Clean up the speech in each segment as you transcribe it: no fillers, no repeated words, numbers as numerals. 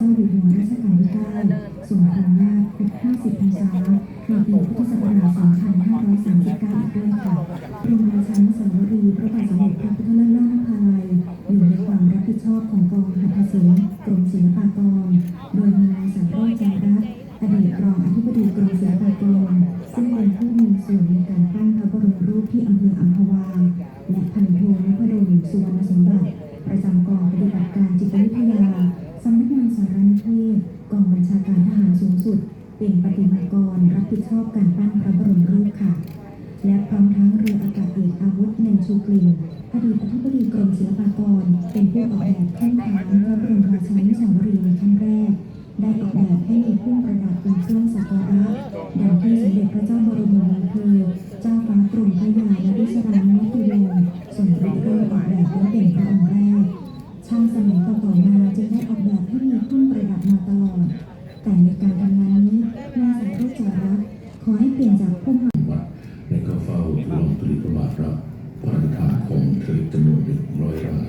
เจ้าอยู่หัวรัชกาลที่9ทรงครองราชย์ครบ50 พรรษาในปีพุทธศักราช 2539 อีกด้วยค่ะโรงเรียนชั้นสาวรีพระบาทสมเด็จพระพุทธเลิศล่านภาลัยอยู่ในความรับผิดชอบของกองหัตถศิลป์กรมศิลปากรโดยมีนายสารโรจน์ จารัตน์อดีตรองอธิบดีกรมศิลปากรซึ่งเป็นผู้มีส่วนในการปั้นพระบรมรูปที่อำเภออัมพวาและพันโทนพดลสุวรรณสมบัติประจำกองปฏิบัติการจิตวิทยาสำนักงานสารนิเทศกองบัญชาการทหารสูงสุดเป็นปฏิมากรรับผิดชอบการปั้นพระบรมรูปค่ะและพร้อมทั้งเรืออากาศเอกอาวุธเนนชูกลิ่นอดีตอธิบดีกรมศิลปากรเป็นผู้ออกแบบแท่นฐานพระบรมราชานุสาวรีย์ในครั้งแรกได้ออกแบบให้มีพุ่มประดับเป็นเครื่องสักการะดังที่สมเด็จพระเจ้าบรมวงศ์เธอเจ้าฟ้ากรมพระยานริศรานวโวทรงริเริ่มออกแบบไว้เป็นพระองค์แรกช่างสมัยต่อๆมาจึงได้ออกแบบให้มีพุ่มประดับมาตลอดแต่ในการทำงานนี้นายสารโรจน์ จารัตน์ขอให้เปลี่ยนจากพุ่มวัดและก็เฝ้าทูลละทุลีพระบาทรับพระราชทานของเธอจำนวน100 ราย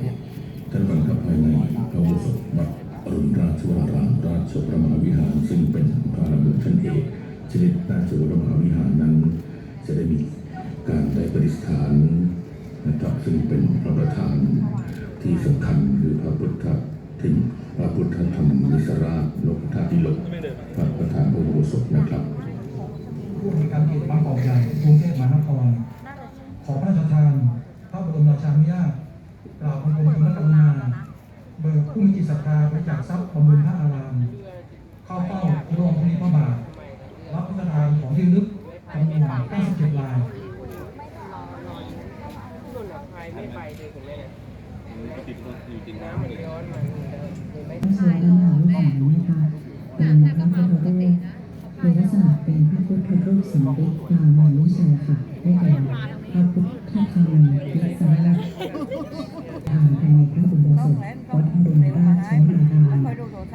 ท่านบังคับภายในพระอุโบสถวัดอรุณราชวรารามราชประมาวิหารซึ่งเป็นพระราชชั้นเอกชนิดราชวรมหาวิหารนั้นจะได้มีการได้ประดิษฐานนะครับซึ่งเป็นพระประธานที่สำคัญหรือพระพุทธทิมพระพุทธธรรมนิสราชนพธาตุดิลกพระประธานพระอุโบสถนะครับผู้มีการเขตบางกอกใหญ่กรุงเทพมหานครขอพระราชทานพระบรมราชานุญาตกราบบังคมทูลพระกรุณาเบิกผู้มีจิตศรัทธาบริจาคทรัพย์บำรุงพระอารามเข้าเฝ้าร่วมพิธีพระบาทรับพระราชทานของที่ระลึกจำนวน97 รายไม่ไปเลยคุณแม่ติดอยู่ติดน้ำมันร้อนมันสวยงามวิหารนะคะเป็นพระพุทธรูปมีลักษณะเป็นพระพุทธรูปสำริดปางมารวิชัยค่ะได้แก่พระพุทธธรรมและสังฆราชทางภายในพระอุโบสถวัดอรุณราชวราราม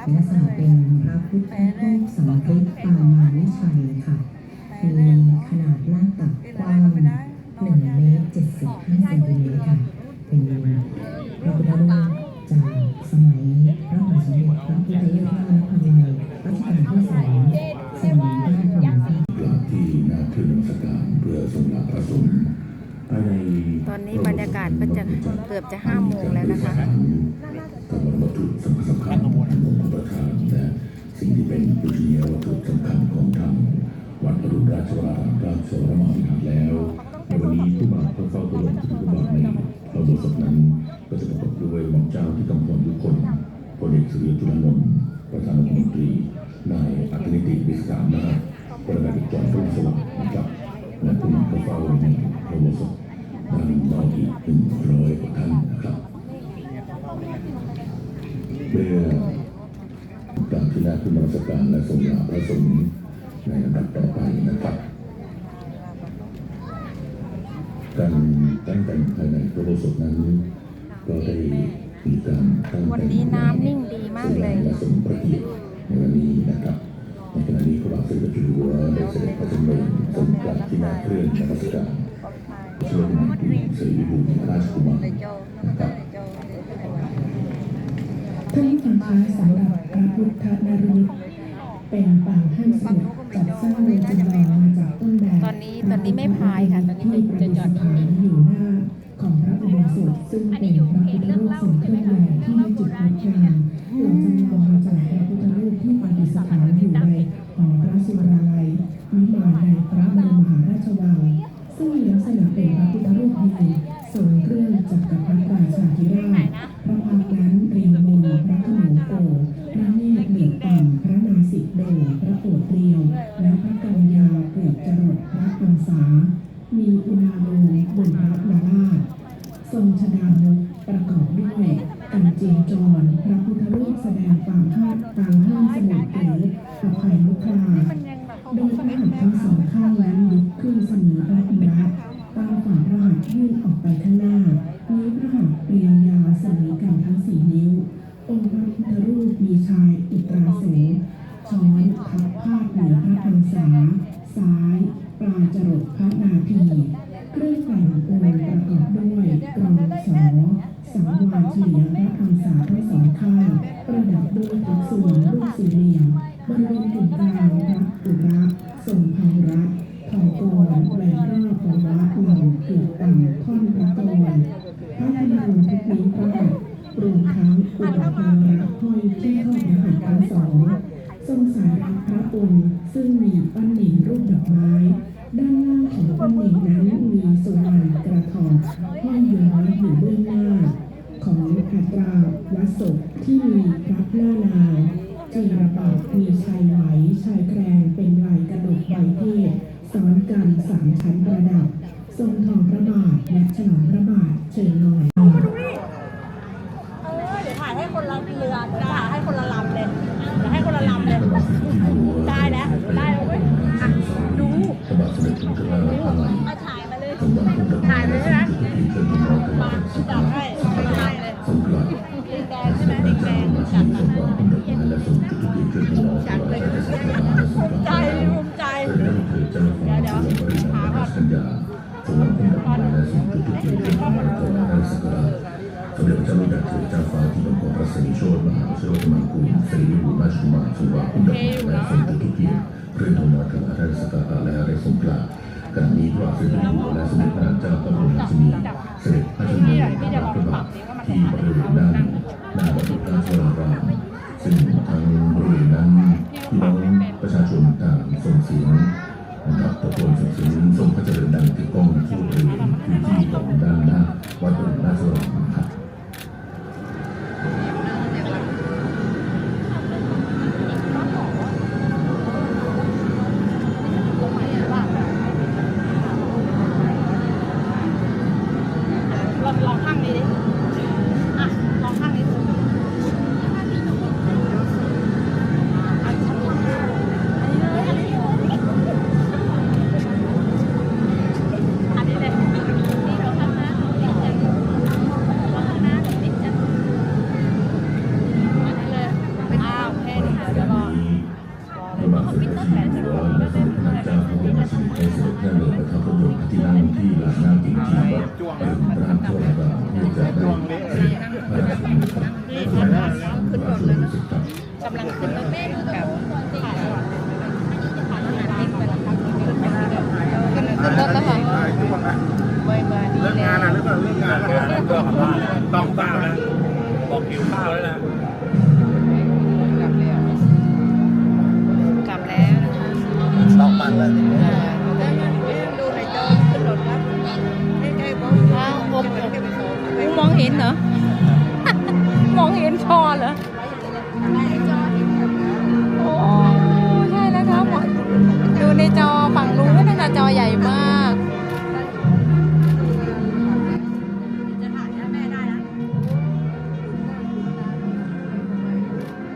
มีลักษณะเป็นพระพุทธรูปสำริดปางมารวิชัยค่ะมีขนาดหน้าตักกว้าง1 เมตร 75 เซนติเมตรค่ะเป็นพระพุทธรูปจากสมัยพระบาทสมเด็จพระพุทธเลิศล่านภาลัยรัชกาลที่2สมัยพระบรมราชกราบที่หน้าเครื่องนมัสการเพื่อทรงลาพระสงฆ์ภายในตอนนี้บรรยากาศก็จะเกือบจะ5 โมงแล้วนะคะกำลังวัตถุสำคัญของพระประธานและสิ่งที่เป็นปุถุชนวัตถุสำคัญของทางวัดอรุณราชวรารามราชวรมหาวิหารแล้วในวันนี้ผู้บ่าวเฝ้าตัวลงทุกบาทในพระอุโบสถนั้นก็จะประกอบด้วยหม่อมเจ้าที่กำพลทุกคนพลเอกสุริยะจุลานนท์ประธานรัฐมนตรีนายอัครนิติวิสารนาถประธานจอมรุ่งสวัสดิ์นะครับและผู้นำเฝ้าในพระอุโบสถด้านนอกอีก100 กว่าท่านนะครับเพื่อการที่หน้าขึ้นนมัสการและทรงลาพระสงฆ์ในลำดับต่อไปนะครับการตั้งแต่งภายในพระอุโบสถนั้นก็ได้มีการตั้งวันนี้น้ำนิ่งดีมากเลยและทรงพระเกียรติในวันนี้นะครับในขณะนี้พระบาทสมเด็จพระเจ้าอยู่หัวได้เสด็จพระดำเนินทรงกราบที่หน้าเครื่องนมัสการพระบรมครูศรีวิบูลย์ราชกุมารนะครับท่านผู้ฟังคะสำหรับพระพุทธนฤมิตเป็นปางห้ามสมุดจัดสร้างโดยจำลองมาจากต้นแบบตอนนี้ไม่พายค่ะตอนนี้จะจอดนิ่งๆอยู่หน้าของพระอุโบสถซึ่งเป็นพระพุทธรูปทรงเครื่องใหญ่ที่มีจุดงดงามเราจำลองมาจากพระพุทธรูปที่ประดิษฐานอยู่ในหอพระศิวราลัยวิมานในพระบรมมหาราชวังซึ่งมีลักษณะเป็นพระพุทธรูปยืนทรงเครื่องจักรพรรดิราชาธิราชพระพักตร์นั้นเรียงมนพระขนงโกพระเนตรเหลืองต่ำพระนาสิกโด่งพระโอษฐ์เรียวและพระกัญญาเกือบจรดพระอังสามีอุณาโลมบนพระนาราชทรงชฎามุขประกอบด้วยกันเจียงจรพระพุทธรูปแสดงความห้ามสมุทรหรืออภัยมุขลาโดยพระหัตถ์ทั้งสองข้างนั้นยกขึ้นเสมอพระอุระตั้งฝ่าพระหัตถ์ยื่นออกไปข้างหน้านิ้วพระหัตถ์เรียงยาวเสมอกันทั้ง4 นิ้วองค์พระพุทธรูปมีชายอุตราโสช้อนทับพาดเหนือพระอังสาซ้ายปลายจรดพระนาภีเครื่องแต่งองค์ประกอบด้วยกรองสอ สังวาลเฉลียงพระอังสาทั้งสองข้างประดับด้วยพระส่วนรูปสี่เหลี่ยมบริเวณกึ่งกลางพระอุระทรงพังรัตทองโกนแหวนรอบของวัดเหล่าเกือบต่ำท่อนพระกรพระธรรมรงค์ทุกนิ้วพระหัตถ์รวมทั้งอุปภาระห้อยที่ข้อพระหัตถ์ทั้งสองทรงสายรับพระองค์ซึ่งมีปั้นหนิงรูปดอกไม้ด้านล่างของปั้นหนิงนั้นมีสุวรรณกระถองห้อยย้อยอยู่เบื้องหน้าของอัตราวัสกที่มีพระหน้านางจีรบาทมีชายไหวชายแกรงเป็นลายกระดกใบเทศซ้อนกันสามชั้นประดับทรงทองพระบาทและฉลองพระบาทเชิญหน่อย เดี๋ยวถ่ายให้คนละเรือถ่ายให้คนละลำเลยเดี๋ยวให้คนละลำเลย ได้แล้วได้แล้วเว้ยอ่ะดู พระบาทสมเด็จพระเจ้าอยู่หัว มาถ่ายมาเลย ถ่ายเลยใช่ไหมมา จับให้ได้เลย สงกรานต์ ลิงแดงใช่ไหมลิงแดงจัดมาให้ และส่งจุดทูปเทียนเชิญน้องถวายพระราชทานและสงกรานต์ ภูมิใจ เริ่มเถิดเจ้าฟ้าเจ้าบริณาราชกัญญาทรงนำขึ้นดอกไม้และส่งจุดทูปเทียนเชิญน้องถวายพระราชทานสมเด็จพระเจ้าลูกดัดเถิดเจ้าฟ้าที่บังคมพระศรีโชติมหาวชิรวัฒนมังคุลสิริวิบูลย์ราชกุมารทรงวางขึ้นดอกไม้และส่งจุดทูปเทียนเพื่อถวายถวายพระราชทานและได้สงกรานต์ขณะนี้พระบาทสมเด็จพระเจ้าอยู่หัวและสมเด็จพระนางเจ้าพระบรมราชินีเสด็จพระชนม์พระบาทที่บริเวณด้านหน้าวัดพระราชวรารามซึ่งทั้งบริเวณนั้นพี่น้องประชาชนต่างส่งเสียงนะครับตะโกนส่งเสียงทรงพระเจริญดังที่ก้องทั่วบริเวณพื้นที่ของด้านหน้าวัดพระราชวรารามครับ ลองข้างนี้ดิอ่ะลองข้างนี้ดูอันนี้เลยนี่เราข้างหน้าติดกันข้างหน้าติดกันอันนี้เลยอ้าวแค่นี้เดี๋ยวรอ พระบาทสมเด็จพระเจ้าอยู่หัวและสมเด็จพระนางเจ้าพระบรมราชินีได้เสด็จพระเรือประทับพระยนต์พระที่นั่งที่ลานหน้ากินที่วัดอรุณราชวรารามเพื่อจะได้เสด็จพระราชดำเนินพระราชวังครับ กำลังขึ้นรถเมล์กับถ่ายก่อนถ่ายอาหารนิดไปแล้วครับขึ้นรถแล้วค่ะไม่มาดี เลิก แล้ งาน ว นะหรือเปล่าเลิกงานต้องเปล่านะบอกคิวข้าวแล้วนะ กลับแล้วนะคะ ต้องปั่นเลย ดูในจอขึ้นรถครับใกล้ๆบ้างมองเห็นเหรอ มองเห็นชอเหรอโอ้ใช่แล้วครับดูในจอฝั่งนู้นนั่นนะจอใหญ่มาก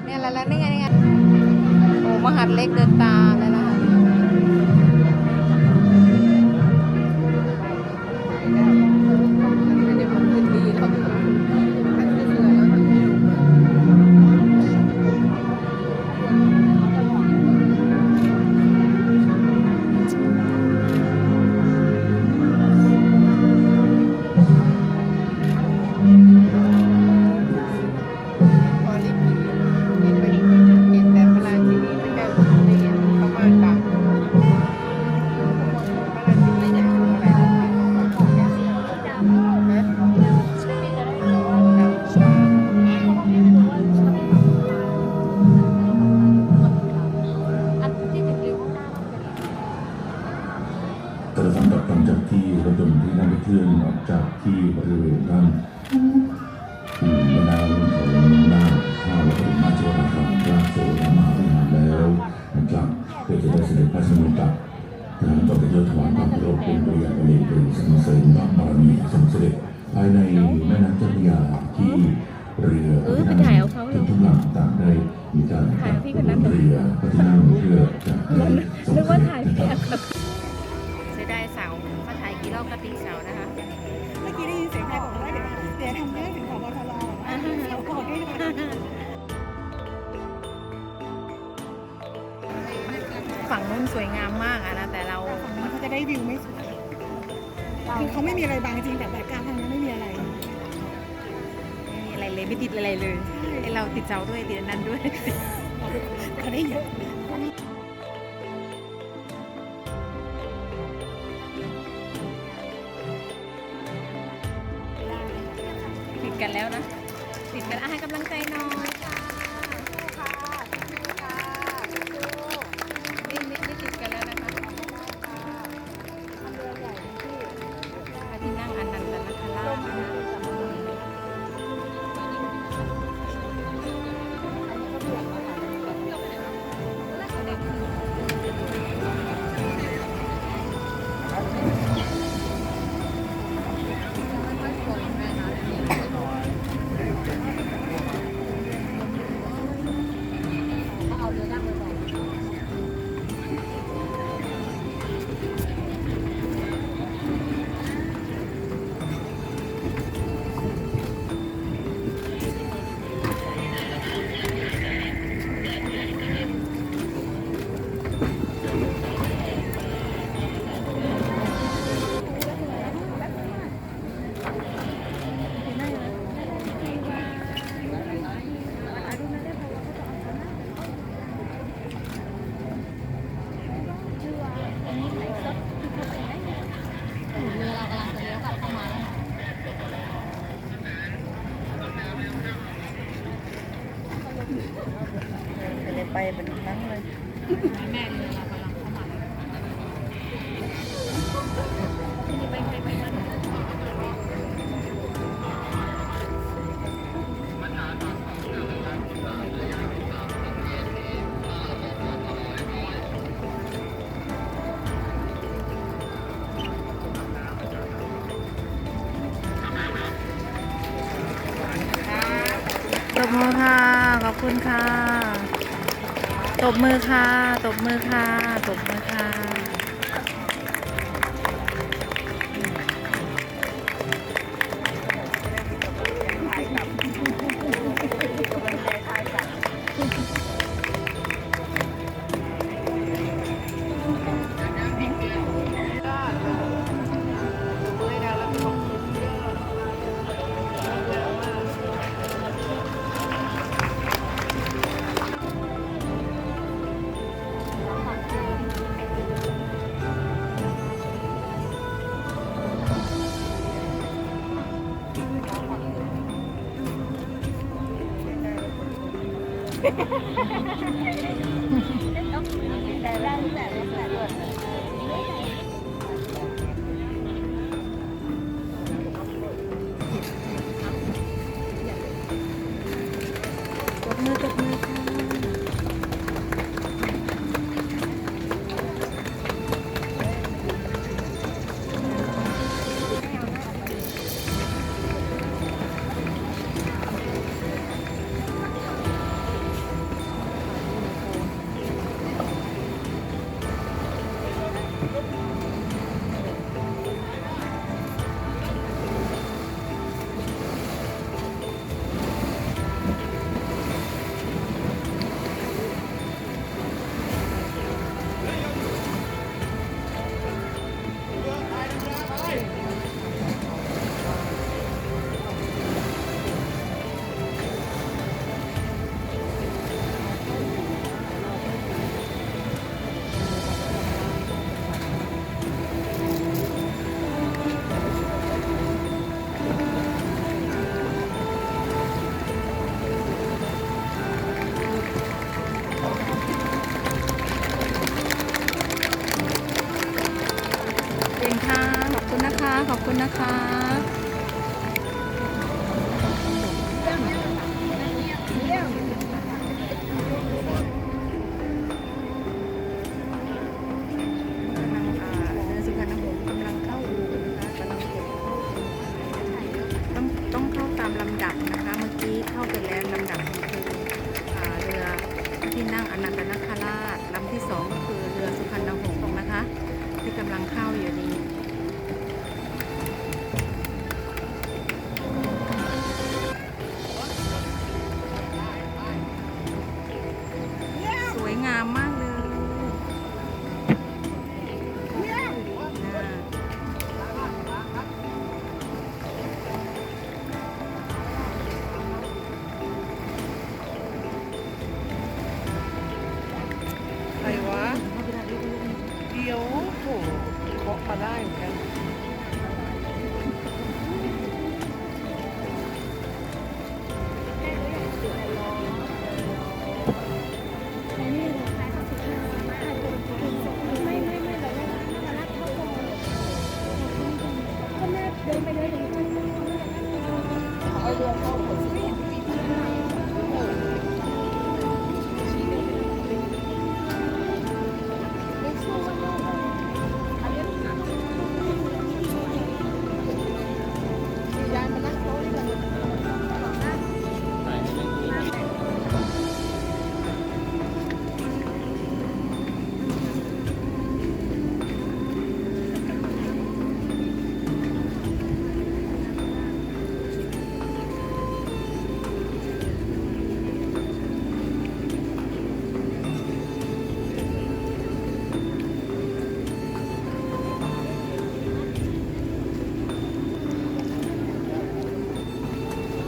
เนี่ยแล้วนี่ไงนี่ไงโอ้มหัดเล็กเดินตาแล้วนะคะเดี๋ยวมันขึ้นดีแล้ว แต่สำหรับหลังจากที่รถยนต์ที่นั่งไปเคลื่อนออกจากที่บริเวณด้านแม่น้ำของหน้าท่าวัดพระราชวรารามราชโสรมหาวิหารแล้วนะครับเพื่อจะได้เสด็จพระราชดำเนินกลับต่อไปจะถวายความเคารพเป็นบริยาเอกเป็นสรรเสริญพระบารมีสมเสด็จภายในแม่น้ำเจ้าพระยาที่เรือที่นั่งทุกลำต่างได้มีการจัดเรือพระที่นั่งเพื่อจะได้ส่งเสด็จนะครับ เสียดายเสามาถ่ายกี่รอบก็ตีเสานะคะ เมื่อกี้ได้ยินเสียงใครบอกว่าเดี๋ยวทำเรื่องถึงผบ.ทรเราขอให้หน่อย ฝั่งนู้นสวยงามมากอะนะแต่เรา ฝั่งนี้เขาจะได้วิวไม่สวยคือเขาไม่มีอะไรบางจริงแต่การทางนี้ไม่มีอะไร เลยไม่ติดอะไรเลยไอเราติดเจ้าด้วยติดอันนั้นด้วยเขาได้เยอะติดกันแล้วนะติดกันให้กำลังใจหน่อยค่ะนี่ติดกันแล้วนะคะพระที่นั่งอนันตนาคราชนะคะไปเป็นนั่งเลยแม่เลยเรากำลังเข้ามาตบมือค่ะขอบคุณค่ะตบมือค่ะตบมือค่ะตบมือค่ะตบมือค่ะเก่งค่ะขอบคุณนะคะขอบคุณนะคะเรือสุพรรณหงส์กำลังเข้าอู่นะคะกำลังเก็บต้องเข้าตามลำดับนะคะเมื่อกี้เข้าไปแล้วลำดับคือเรือที่นั่งอนันตนาคราชลำที่สองก็คือเรือสุพรรณหงส์นะคะที่กำลังเข้าอยู่นี้สวยงามมากเลย ได้เหมือนกัน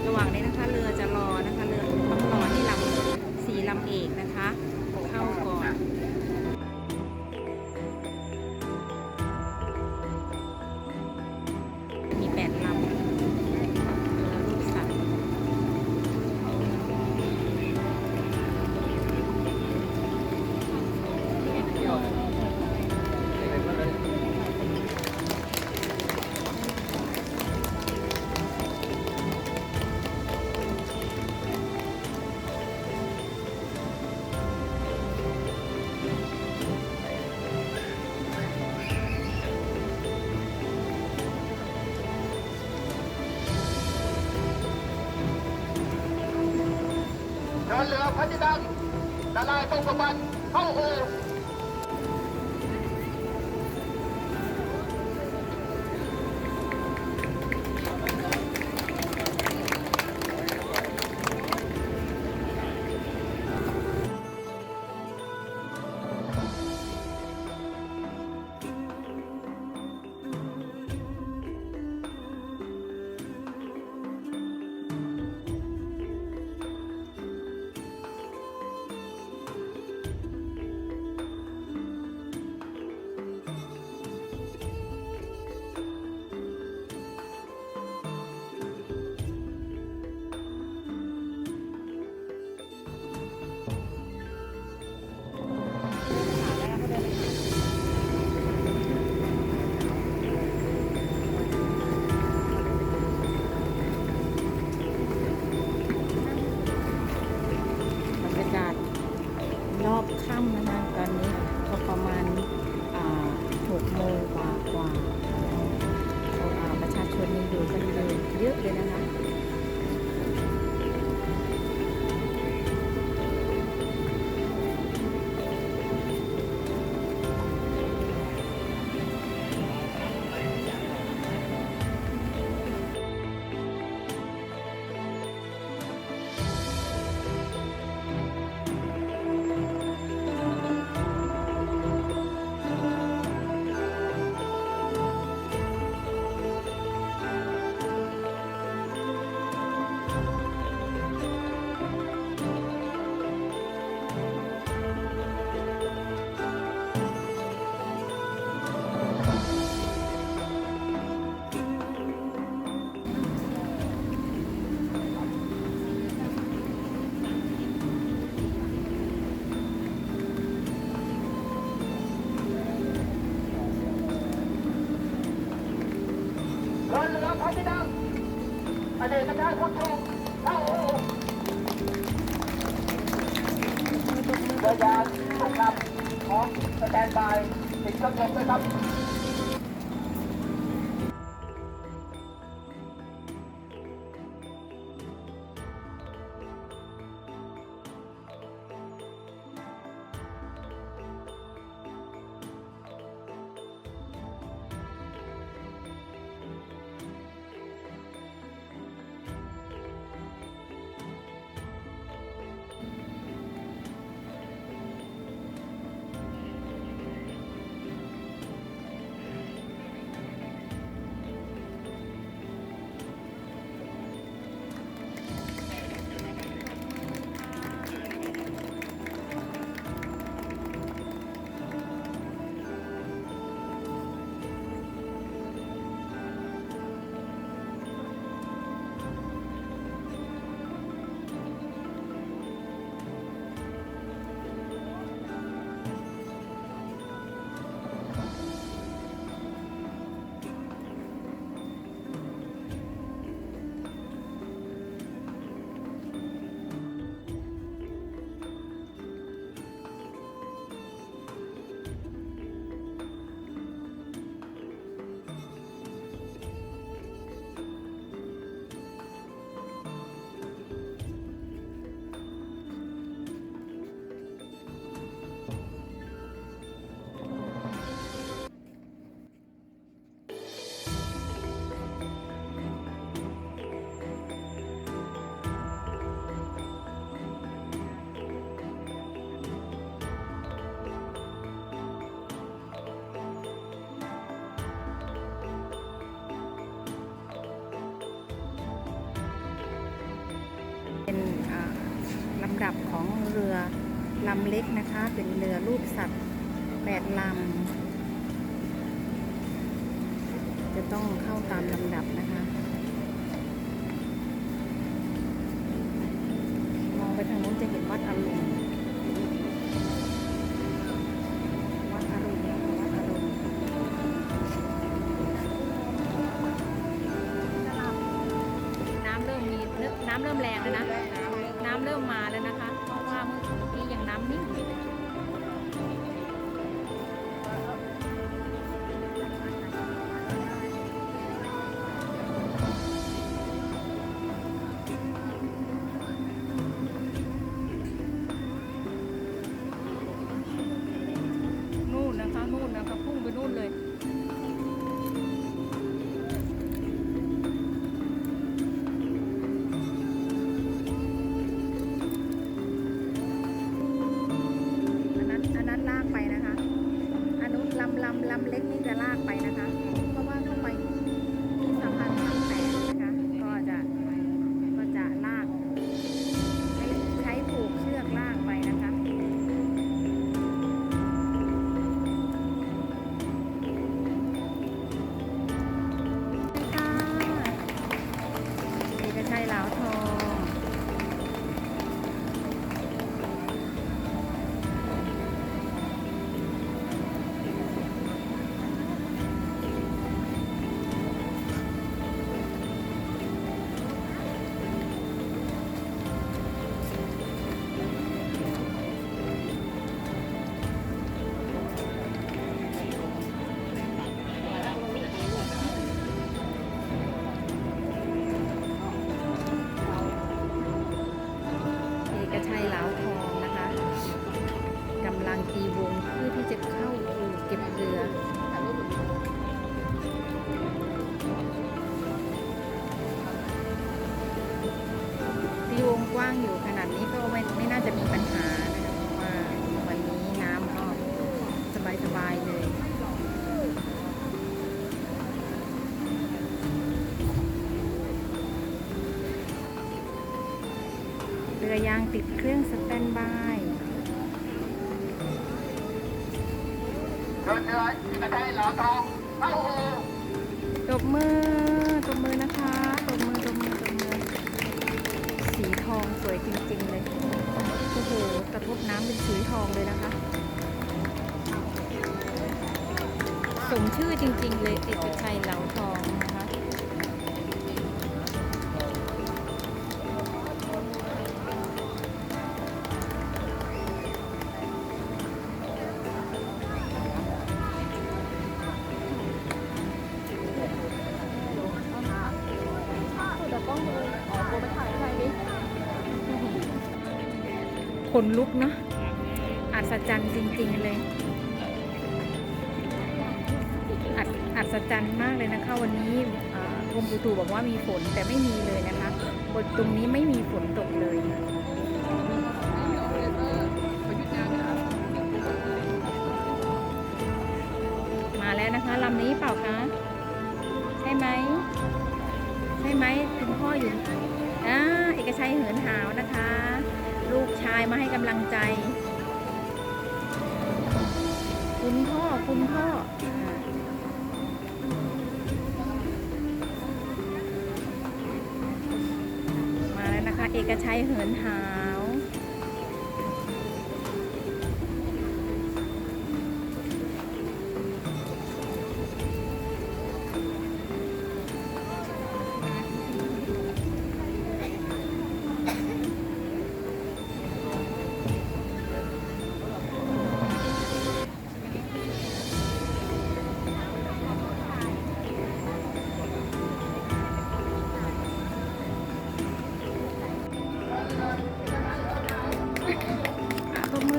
ระหว่างนี้นะคะเรือจะรอนะคะเรือต้องรอที่ลำ4 ลำเอกนะคะเข้าก่อนมี8 ลำเรือรูปสัตว์เดินเรือพระที่นั่งละลายตรงกับมันเข้าอู่ บรรยากาศรอบค่ำนะคะตอนนี้ก็ประมาณ6 โมงกว่าประชาชนยังอยู่กันเยอะเลยนะคะเดินเรือพระที่นั่งอเนกชาติพุทโธเข้าอู่เรือยานทุกลำพร้อมสแตนบายติดเครื่องยนต์ด้วยครับ 2เรือลำเล็กนะคะ เป็นเรือรูปสัตว์8ลำจะต้องเข้าตามลำดับนะคะมองไปทางนู้นจะเห็นวัดอรุณวัดอรุณวัดอรุณน้ำเริ่มแรงแล้วนะน้ำเริ่มมาแล้วนะคะเพราะว่าเมื่อกี้ยังน้ำนิ่งอยู่เลยนู่นนะคะพุ่งไปนู่นเลยอันนั้นลากไปนะคะอันนู้นลำเล็กนี่จะลากไปนะคะเพราะว่าเข้าไปที่สะพานสังแสนนะคะก็จะลากใช้ผูกเชือกลากไปนะคะเอกชัยเหลาทองเหลาทองนะคะกำลังตีวงเพื่อที่จะเข้าอู่เก็บเรือตีวงกว้างอยู่ขนาดนี้ก็ไม่น่าจะมีปัญหานะคะเพราะว่าวันนี้น้ำก็สบายๆเลยเรือยางติดเครื่องสแตนบายตบมือนะคะตบมือสีทองสวยจริงๆเลยโอ้โหกระทบน้ำเป็นสีทองเลยนะคะสมชื่อจริงๆเลยเอกชัยเหลาทองนะคะขนลุกเนาะอัศจรรย์จริงๆเลยอัศจรรย์มากเลยนะคะวันนี้กรมอุตุบอกว่ามีฝนแต่ไม่มีเลยนะคะบนตรงนี้ไม่มีฝนตกเลยมาแล้วนะคะลำนี้เปล่าคะใช่ไหมคุณพ่ออยู่เอกชัยเหินหาวนะคะลูกชายมาให้กำลังใจคุณพ่อมาแล้วนะคะเอกชัยเหินหาว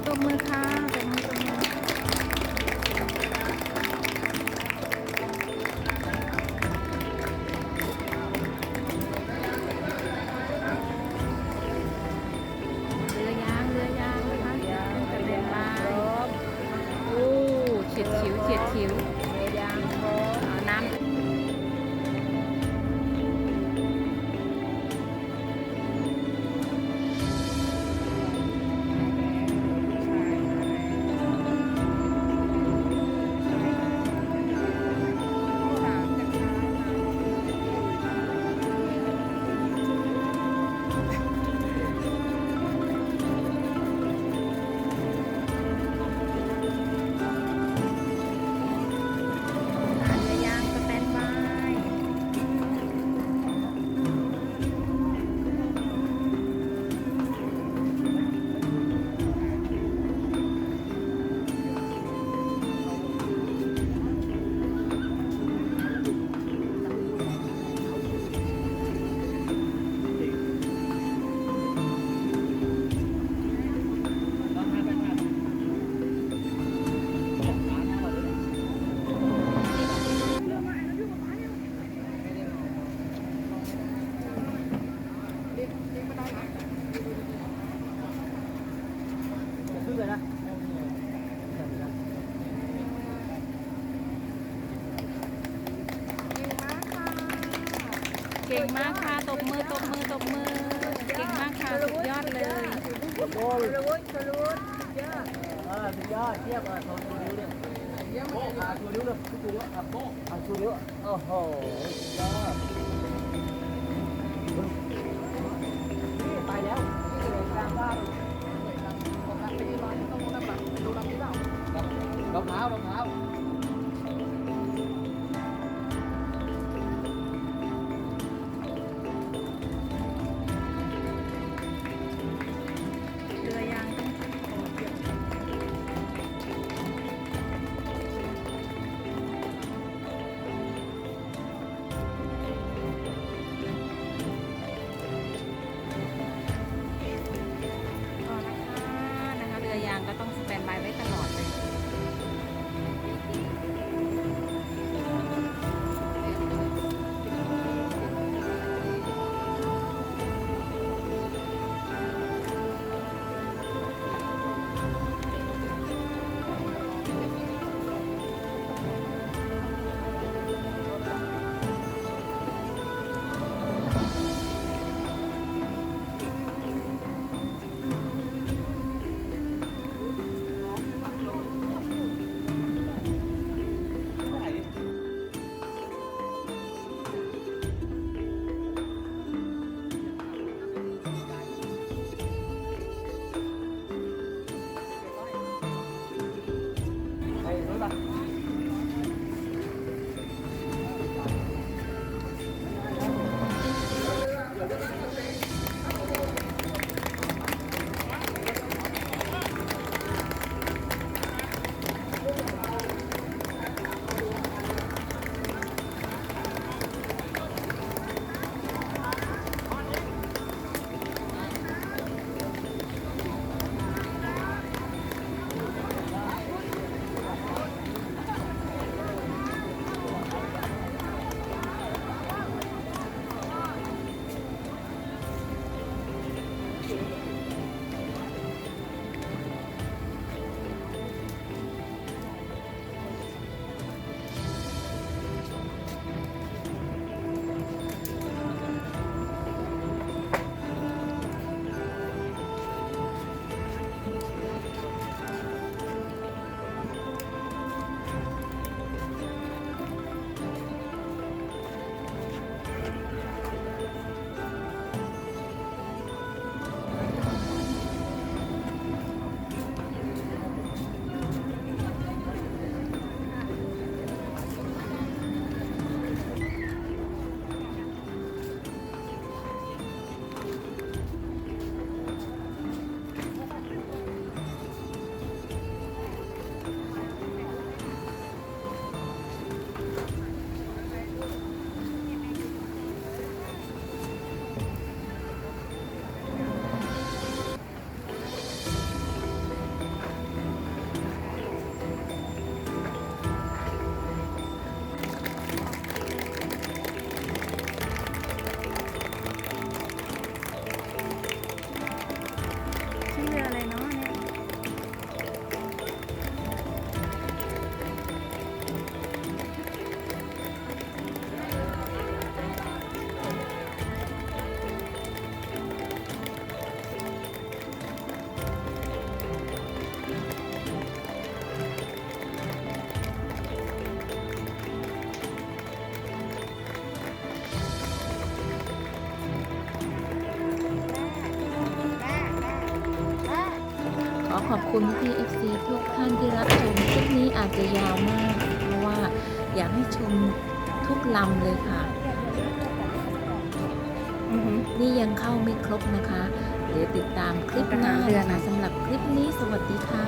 ตบมือค่ะตบมือเรือยางนะคะกระเด็นมาโอ้เฉียดฉิวเรือยางน้ำ ก่งมากค่ะตบมือตบมือตบมือเก่งมากค่ะสุดยอดเลย สุดยอดเทียบโชว์ชูนิ้วเลยโบ้ชูนิ้วเลยชูนิ้วโบ้ชูนิ้วโอ้โหยอดนี่ไปแล้วนี่เลยกลางบ้านรองเท้ารองเท้า เรือยางต้องก็นะคะเรือยางก็ต้องสแตนบายไว้ตลอดเลย ชื่อเรืออะไรเนาะเนี่ยขอขอบคุณพี่ FC ทุกท่านที่รับชมคลิปนี้อาจจะยาวมาก เพราะว่าอยากให้ชมทุกลำเลยค่ะ นี่ยังเข้าไม่ครบนะคะ เดี๋ยวติดตามคลิปหน้านะคะสำหรับคลิปนี้สวัสดีค่ะ